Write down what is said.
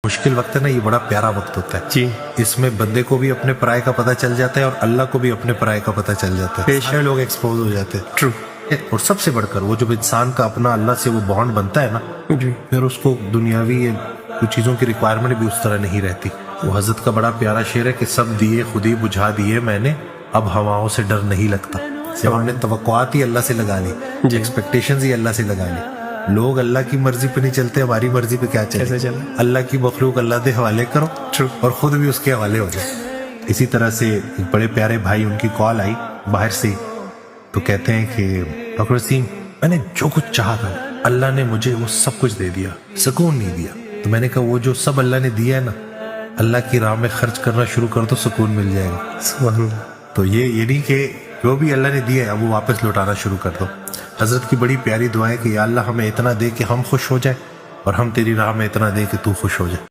مشکل وقت ہے نا، یہ بڑا پیارا وقت ہوتا ہے جی اس میں بندے کو بھی اپنے پرائے کا پتہ چل جاتا ہے اور اللہ کو بھی اپنے پرائے کا پتہ چل جاتا ہے. سارے لوگ ایکسپوز ہو جاتے ہیں. ٹرو. اور سب سے بڑھ کر وہ جب انسان کا اپنا اللہ سے وہ بانڈ بنتا ہے نا، جی پھر اس کو دنیاوی کچھ چیزوں کی ریکوائرمنٹ بھی اس طرح نہیں رہتی. وہ حضرت کا بڑا پیارا شعر ہے کہ سب دیے خودی بجھا دیے میں نے، اب ہواؤں سے ڈر نہیں لگتا. جب ہم نے توقعات ہی اللہ سے لگا لی، ایکسپیکٹیشنز ہی اللہ سے لگا لی. لوگ اللہ کی مرضی پہ نہیں چلتے، ہماری مرضی پہ کیا چلے. اللہ کی مخلوق اللہ کے حوالے کرو اور خود بھی اس کے حوالے ہو جائے. اسی طرح سے ایک بڑے پیارے بھائی، ان کی کال آئی باہر سے، تو کہتے ہیں کہ ڈاکٹر وسیم، میں نے جو کچھ چاہا تھا اللہ نے مجھے وہ سب کچھ دے دیا، سکون نہیں دیا. تو میں نے کہا وہ جو سب اللہ نے دیا ہے نا، اللہ کی راہ میں خرچ کرنا شروع کر دو، سکون مل جائے گا. سبحان اللہ. تو یہ نہیں کہ جو بھی اللہ نے دیا ہے اب وہ واپس لوٹانا شروع کر دو. حضرت کی بڑی پیاری دعا ہے کہ یا اللہ ہمیں اتنا دے کہ ہم خوش ہو جائیں، اور ہم تیری راہ میں اتنا دے کہ تو خوش ہو جائے.